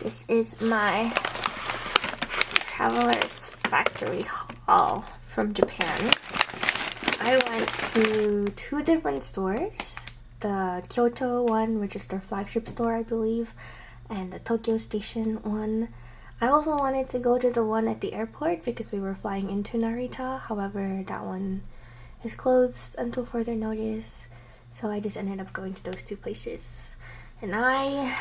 This is my Traveler's Factory haul from Japan. I went to 2 different stores. The Kyoto one, which is their flagship store, I believe, and the Tokyo Station one. I also wanted to go to the one at the airport because we were flying into Narita. However, that one is closed until further notice. So I just ended up going to those 2 places. And I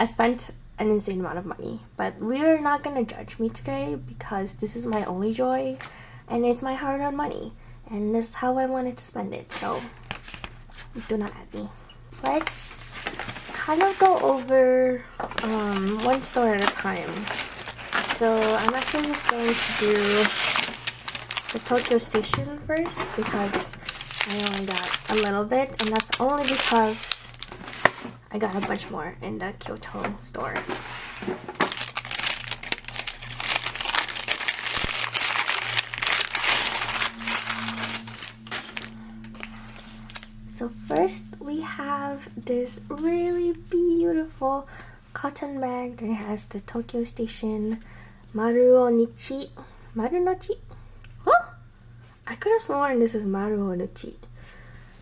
spent an insane amount of money, but we're not gonna judge me today because this is my only joy and it's my hard-earned money and this is how I wanted to spend it, so do not at me. Let's kind of go over one store at a time. So I'm actually just going to do the Tokyo Station first because I only got a little bit, and that's only because I got a bunch more in the Kyoto store. So first we have this really beautiful cotton bag that has the Tokyo Station Maru Onichi. Maru Nochi? Huh? I could have sworn this is Maru Onichi.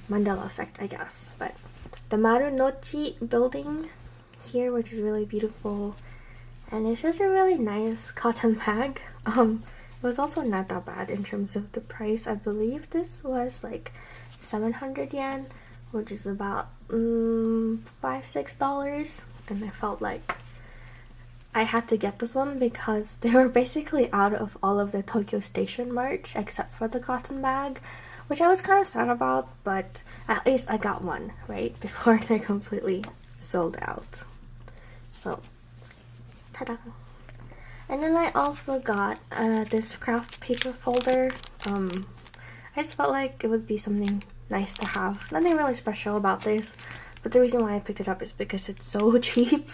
Mandela effect, I guess. But the Maru Nochi building here, which is really beautiful, and it's just a really nice cotton bag. It was also not that bad in terms of the price. I believe this was like 700 yen, which is about $5-6, and I felt like I had to get this one because they were basically out of all of the Tokyo Station merch except for the cotton bag, which I was kind of sad about, but at least I got one, right, before they're completely sold out. So, ta-da! And then I also got this craft paper folder. I just felt like it would be something nice to have. Nothing really special about this, but the reason why I picked it up is because it's so cheap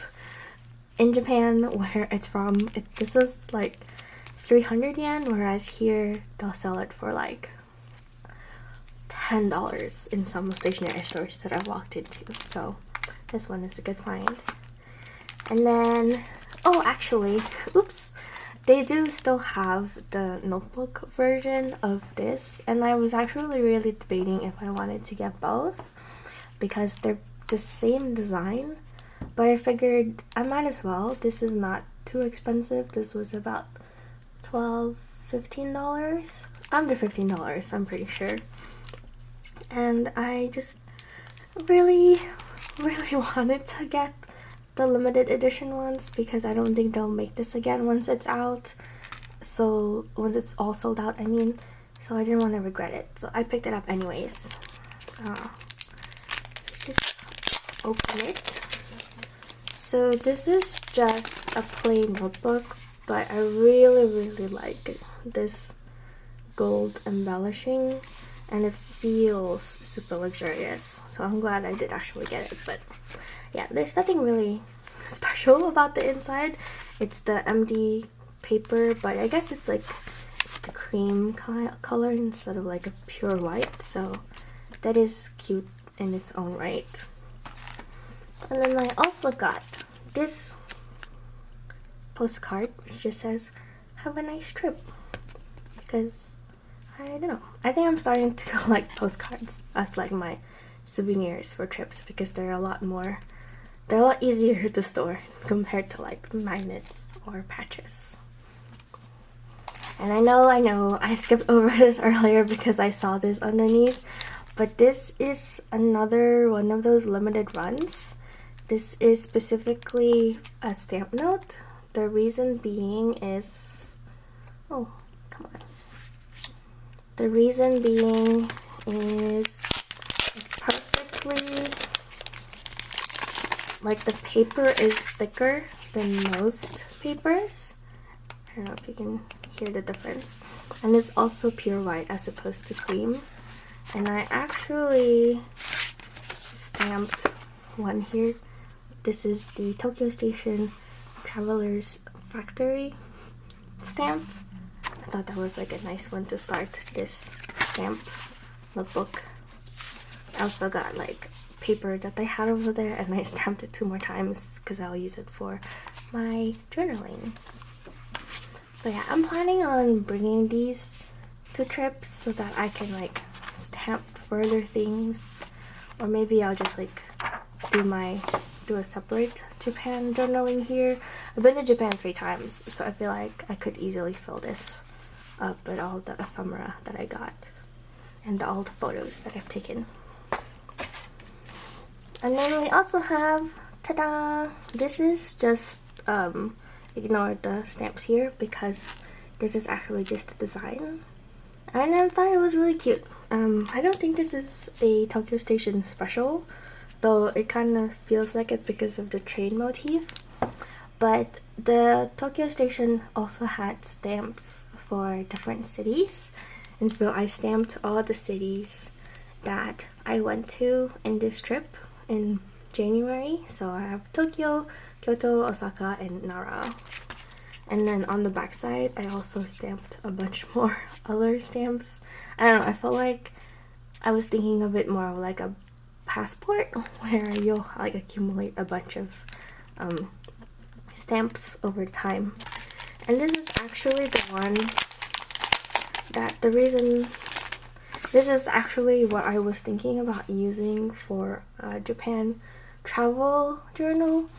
in Japan, where it's from. This is like 300 yen, whereas here they'll sell it for like $10 in some stationery stores that I've walked into. So this one is a good find. And then, oh, actually, oops, they do still have the notebook version of this, and I was actually really debating if I wanted to get both because they're the same design, but I figured I might as well. This is not too expensive. This was about $15, under $15, I'm pretty sure. And I just really wanted to get the limited edition ones because I don't think they'll make this again once it's out. So once it's all sold out, I mean. So I didn't want to regret it. So I picked it up anyways. Just open it. So this is just a plain notebook, but I really like this gold embellishing, and it feels super luxurious. So I'm glad I did actually get it. But yeah, there's nothing really special about the inside. It's the MD paper, but I guess it's the cream color instead of like a pure white. So that is cute in its own right. And then I also got this postcard which just says, "Have a nice trip," because I don't know, I think I'm starting to collect postcards as like my souvenirs for trips because they're a lot easier to store compared to like magnets or patches. And I know I skipped over this earlier because I saw this underneath, but this is another one of those limited runs. This is specifically a stamp note. The reason being is, oh, come on. The reason being is it's perfectly, like, the paper is thicker than most papers. I don't know if you can hear the difference. And it's also pure white as opposed to cream. And I actually stamped one here. This is the Tokyo Station Traveler's Factory stamp. I thought that was like a nice one to start this stamp notebook. I also got like paper that they had over there, and I stamped it 2 more times because I'll use it for my journaling. But yeah, I'm planning on bringing these to trips so that I can like stamp further things, or maybe I'll just like do a separate Japan journaling here. I've been to Japan 3 times, so I feel like I could easily fill this up with all the ephemera that I got and all the photos that I've taken. And then we also have, ta-da! This is just, ignore the stamps here because this is actually just the design. And I thought it was really cute. I don't think this is a Tokyo Station special, though it kind of feels like it because of the train motif. But the Tokyo Station also had stamps for different cities, and so I stamped all the cities that I went to in this trip in January. So I have Tokyo, Kyoto, Osaka, and Nara. And then on the back side, I also stamped a bunch more other stamps. I don't know, I felt like I was thinking of it more of like a passport where you'll like accumulate a bunch of stamps over time. And this is actually the one that this is actually what I was thinking about using for Japan travel journal,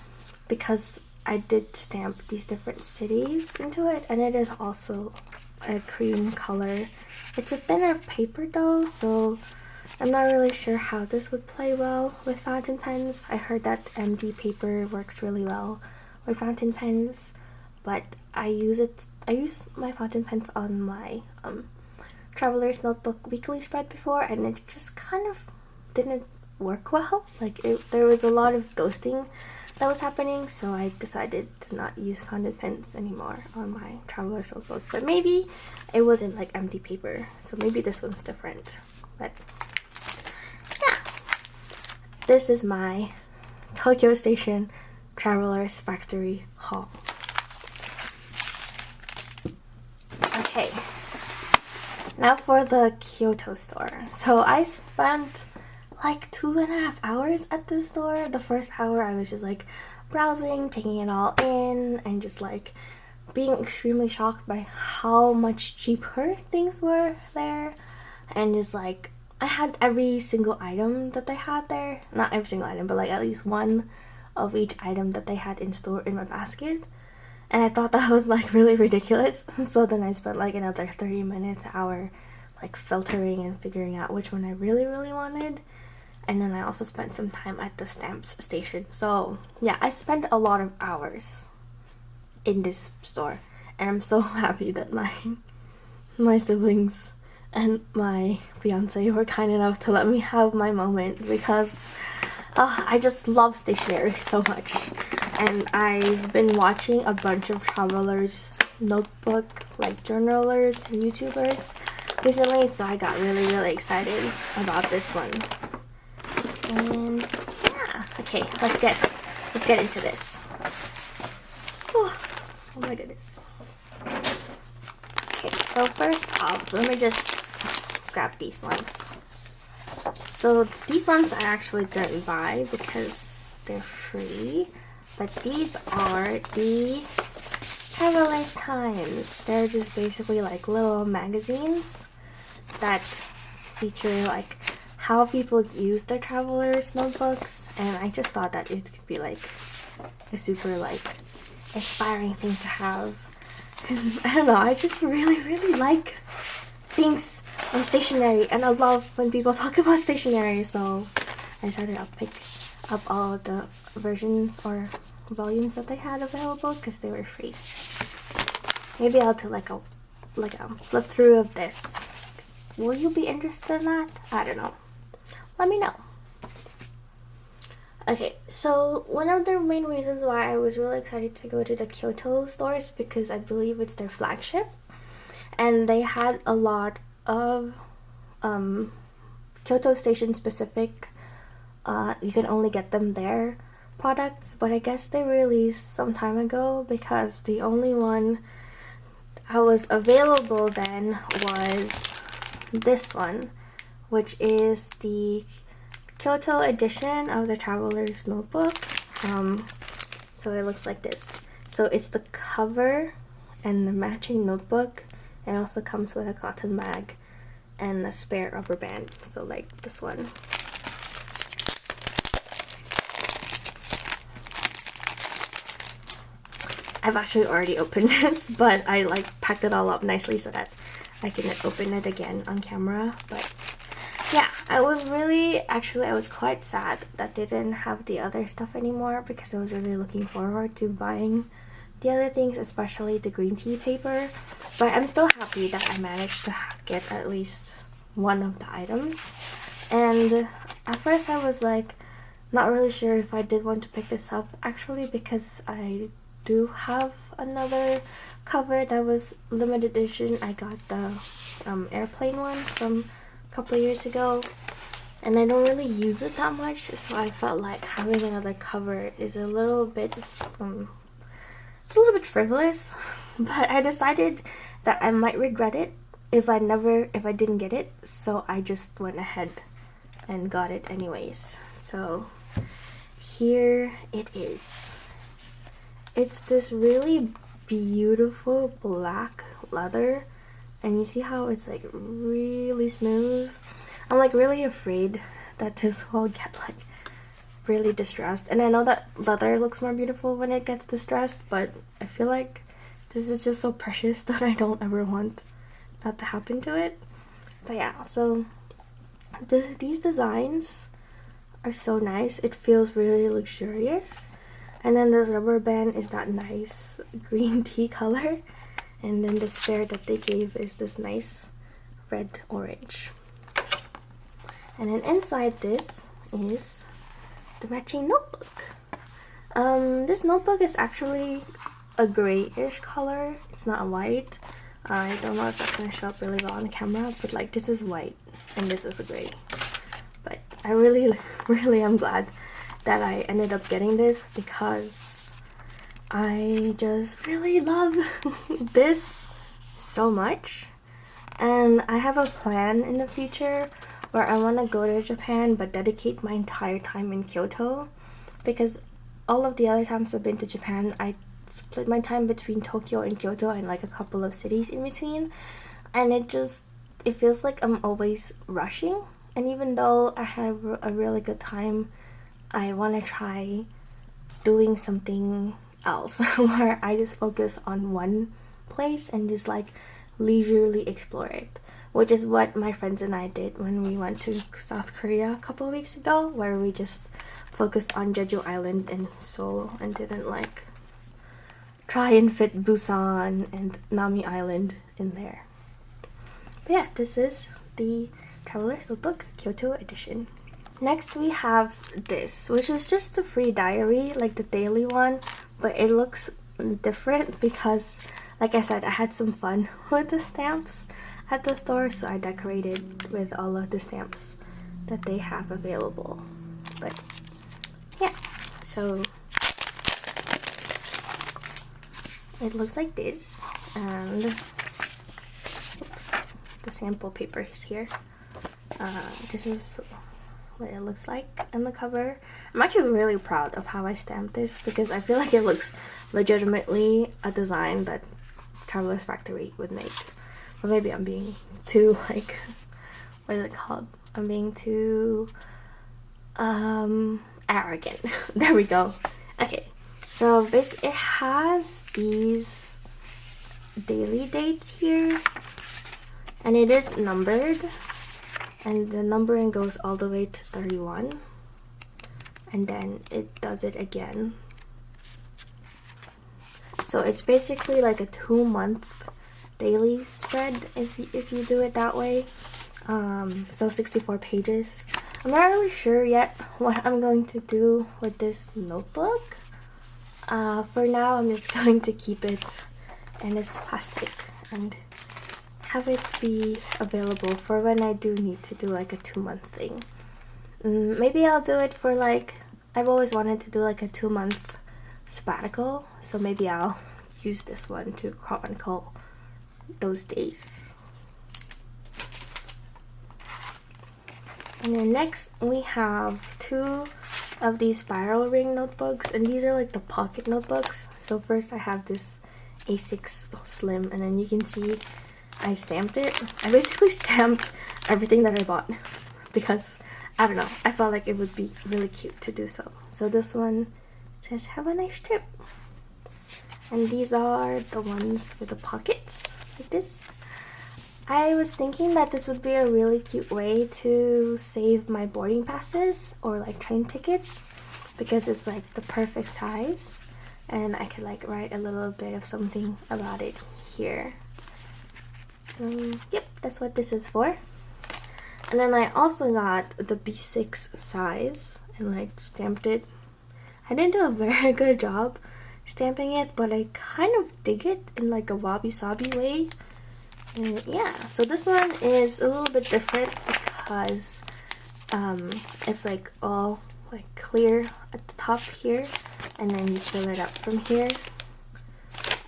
because I did stamp these different cities into it, and it is also a cream color. It's a thinner paper though, so I'm not really sure how this would play well with fountain pens. I heard that MD paper works really well with fountain pens, but I use my fountain pens on my Traveler's Notebook weekly spread before, and it just kind of didn't work well. Like there was a lot of ghosting that was happening, so I decided to not use fountain pens anymore on my Traveler's Notebook. But maybe it wasn't like empty paper, so maybe this one's different. But yeah, this is my Tokyo Station Traveler's Factory haul. Okay, now for the Kyoto store. So I spent like 2.5 hours at the store. The first hour I was just like browsing, taking it all in, and just like being extremely shocked by how much cheaper things were there. And just like I had every single item that they had there. Not every single item, but like at least one of each item that they had in store in my basket. And I thought that was like really ridiculous. So then I spent like another 30 minutes, hour like filtering and figuring out which one I really wanted. And then I also spent some time at the stamps station. So yeah, I spent a lot of hours in this store, and I'm so happy that my siblings and my fiance were kind enough to let me have my moment, because I just love stationery so much. And I've been watching a bunch of Traveler's Notebook like journalers and YouTubers recently, so I got really excited about this one. And yeah, okay, let's get into this. Oh my goodness. Okay, so first off, let me just grab these ones. So these ones I actually didn't buy because they're free, but these are the Traveler's Times. They're just basically like little magazines that feature like how people use their Traveler's Notebooks, and I just thought that it could be like a super like inspiring thing to have. And I don't know, I just really like things on stationery, and I love when people talk about stationery, so I decided I'll pick up all of the versions or volumes that they had available because they were free. Maybe I'll do like a flip through of this. Will you be interested in that? I don't know. Let me know. Okay, so one of the main reasons why I was really excited to go to the Kyoto store is because I believe it's their flagship, and they had a lot of Kyoto Station specific, you can only get them there products, but I guess they released some time ago because the only one that was available then was this one, which is the Kyoto edition of the Traveler's Notebook. So it looks like this. So it's the cover and the matching notebook. It also comes with a cotton bag and a spare rubber band. So like this one. I've actually already opened this, but I like packed it all up nicely so that I can open it again on camera. But yeah, I was quite sad that they didn't have the other stuff anymore, because I was really looking forward to buying the other things, especially the green tea paper. But I'm still happy that I managed to get at least one of the items. And at first I was like not really sure if I did want to pick this up, actually, because I do have another cover that was limited edition. I got the airplane one from couple years ago, and I don't really use it that much, so I felt like having another cover is a little bit frivolous. But I decided that I might regret it if I didn't get it, so I just went ahead and got it anyways. So here it is. It's this really beautiful black leather, and you see how it's like really smooth. I'm like really afraid that this will get like really distressed, and I know that leather looks more beautiful when it gets distressed, but I feel like this is just so precious that I don't ever want that to happen to it. But yeah, so these designs are so nice. It feels really luxurious. And then this rubber band is that nice green tea color. And then the spare that they gave is this nice red orange. And then inside this is the matching notebook. This notebook is actually a grayish color. It's not white. I don't know if that's gonna show up really well on the camera, but like this is white and this is a gray. But I really am glad that I ended up getting this, because I just really love this so much. And I have a plan in the future where I want to go to Japan but dedicate my entire time in Kyoto, because all of the other times I've been to Japan, I split my time between Tokyo and Kyoto and like a couple of cities in between, and it feels like I'm always rushing. And even though I have a really good time, I want to try doing something else where I just focus on one place and just like leisurely explore it, which is what my friends and I did when we went to South Korea a couple of weeks ago, where we just focused on Jeju Island and Seoul and didn't like try and fit Busan and Nami Island in there. But yeah, this is the Traveler's Notebook Kyoto edition. Next we have this, which is just a free diary, like the daily one, but it looks different because, like I said, I had some fun with the stamps at the store, so I decorated with all of the stamps that they have available. But yeah, so it looks like this, and oops, the sample paper is here. This is what it looks like on the cover. I'm actually really proud of how I stamped this, because I feel like it looks legitimately a design that Traveler's Factory would make. But maybe I'm being too like, what is it called? I'm being too arrogant. There we go. Okay, so it has these daily dates here, and it is numbered. And the numbering goes all the way to 31, and then it does it again. So it's basically like a 2-month daily spread if you do it that way. So 64 pages. I'm not really sure yet what I'm going to do with this notebook. For now, I'm just going to keep it in its plastic and have it be available for when I do need to do like a 2-month thing. Maybe I'll do it for like, I've always wanted to do like a 2-month sabbatical, so maybe I'll use this one to chronicle those days. And then next we have 2 of these spiral ring notebooks, and these are like the pocket notebooks. So first I have this A6 Slim, and then you can see I stamped it. I basically stamped everything that I bought because I don't know, I felt like it would be really cute to do so. So this one says have a nice trip, and these are the ones with the pockets like this. I was thinking that this would be a really cute way to save my boarding passes or like train tickets, because it's like the perfect size, and I could like write a little bit of something about it here. So yep, that's what this is for. And then I also got the B6 size and like stamped it. I didn't do a very good job stamping it, but I kind of dig it in like a wabi-sabi way. And yeah, so this one is a little bit different because it's like all like clear at the top here, and then you fill it up from here.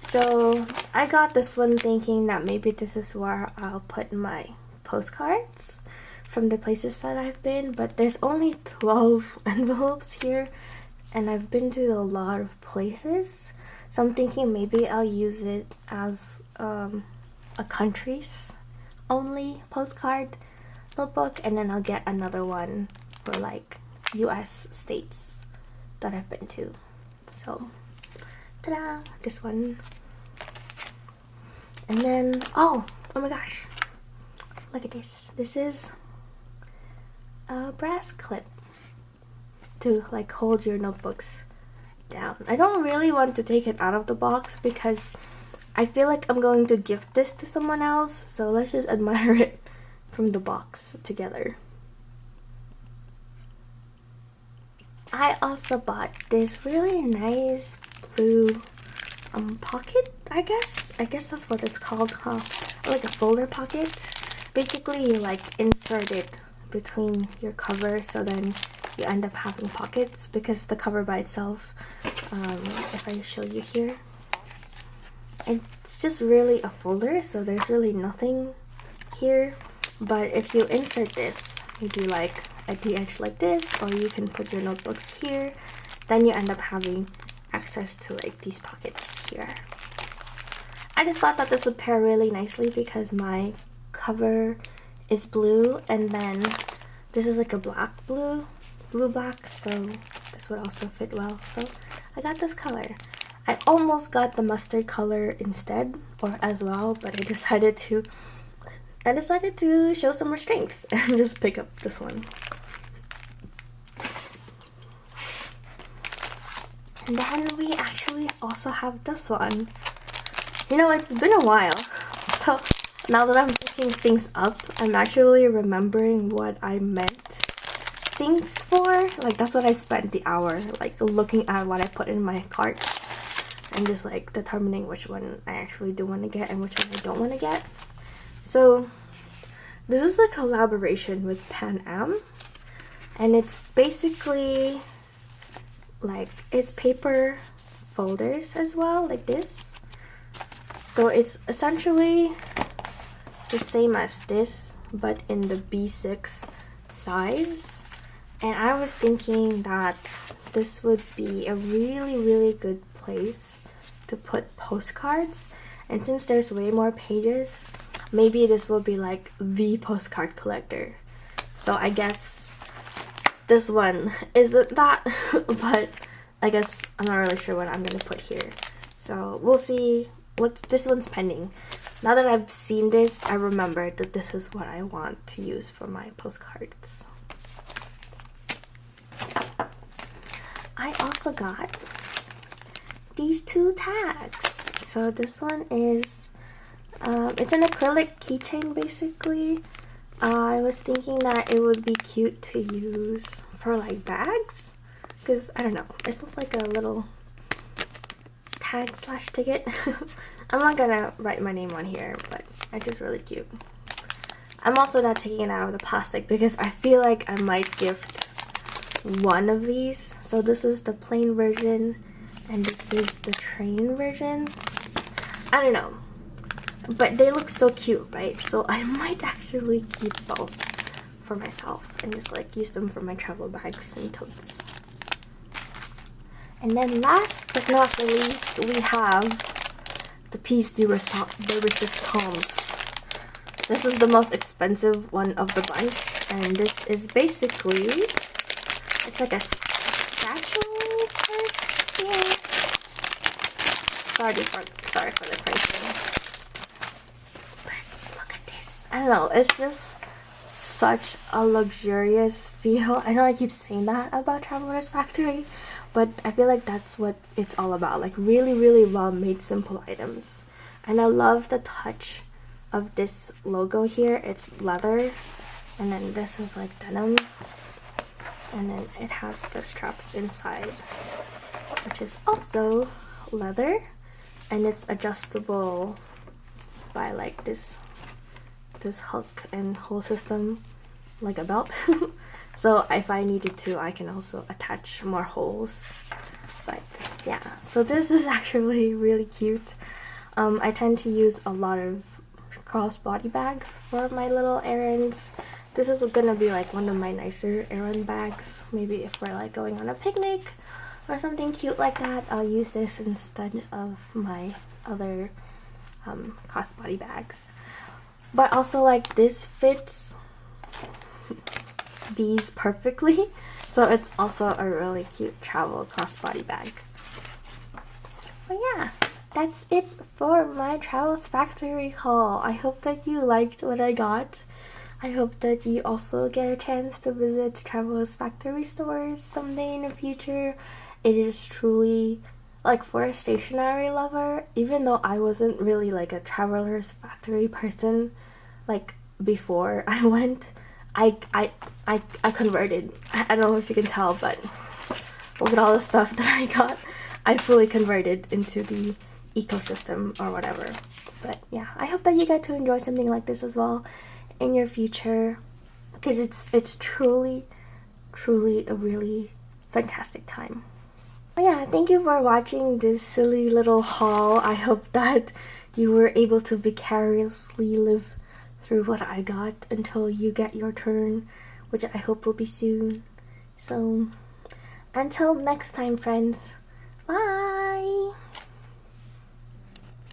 So I got this one thinking that maybe this is where I'll put my postcards from the places that I've been, but there's only 12 envelopes here, and I've been to a lot of places, so I'm thinking maybe I'll use it as a countries only postcard notebook, and then I'll get another one for like US states that I've been to. So ta-da, this one. And then oh my gosh, look at this. This is a brass clip to like hold your notebooks down. I don't really want to take it out of the box because I feel like I'm going to gift this to someone else, so let's just admire it from the box together. I also bought this really nice blue pocket, I guess that's what it's called, huh? Like a folder pocket. Basically you like insert it between your cover, so then you end up having pockets, because the cover by itself, if I show you here, it's just really a folder, so there's really nothing here. But if you insert this, maybe like at the edge like this, or you can put your notebooks here, then you end up having access to like these pockets here. I just thought that this would pair really nicely because my cover is blue, and then this is like a blue black, so this would also fit well. So I got this color. I almost got the mustard color instead, or as well, but I decided to show some restraint and just pick up this one. And then we actually also have this one. You know, it's been a while, so now that I'm picking things up, I'm actually remembering what I meant things for. Like, that's what I spent the hour, like, looking at what I put in my cart and just like determining which one I actually do want to get and which one I don't want to get. So this is a collaboration with Pan Am, and it's basically like, it's paper folders as well, like this. So it's essentially the same as this, but in the B6 size. And I was thinking that this would be a really good place to put postcards, and since there's way more pages, maybe this will be like the postcard collector. So I guess this one isn't that, but I guess I'm not really sure what I'm gonna put here. So we'll see. This one's pending. Now that I've seen this, I remembered that this is what I want to use for my postcards. I also got these 2 tags. So this one is, it's an acrylic keychain basically. I was thinking that it would be cute to use for like bags, because I don't know, it looks like a little tag slash ticket. I'm not gonna write my name on here, but it's just really cute. I'm also not taking it out of the plastic because I feel like I might gift one of these. So this is the plain version and this is the train version. I don't know, but they look so cute, right? So I might actually keep both for myself and just like use them for my travel bags and totes. And then last but not the least, we have the piece de resistance. This is the most expensive one of the bunch, and this is basically, it's like a satchel purse. Yeah. Sorry for the pricing. But look at this. I don't know, it's just such a luxurious feel. I know I keep saying that about Traveler's Factory, but I feel like that's what it's all about. Like really, really well made simple items. And I love the touch of this logo here. It's leather, and then this is like denim, and then it has the straps inside, which is also leather, and it's adjustable by like this hook and hole system, like a belt. So if I needed to, I can also attach more holes. But yeah, so this is actually really cute. I tend to use a lot of crossbody bags for my little errands. This is gonna be like one of my nicer errand bags. Maybe if we're like going on a picnic or something cute like that, I'll use this instead of my other crossbody bags. But also like this fits these perfectly, so it's also a really cute travel crossbody bag. But yeah, that's it for my Travelers Factory haul. I hope that you liked what I got. I hope that you also get a chance to visit Travelers Factory stores someday in the future. It is truly, like, for a stationery lover, even though I wasn't really like a Travelers Factory person, like before I went, I converted. I don't know if you can tell, but look at all the stuff that I got. I fully converted into the ecosystem or whatever. But yeah, I hope that you get to enjoy something like this as well in your future, because it's truly a really fantastic time. But yeah, thank you for watching this silly little haul. I hope that you were able to vicariously live through what I got until you get your turn, which I hope will be soon. So until next time, friends, bye.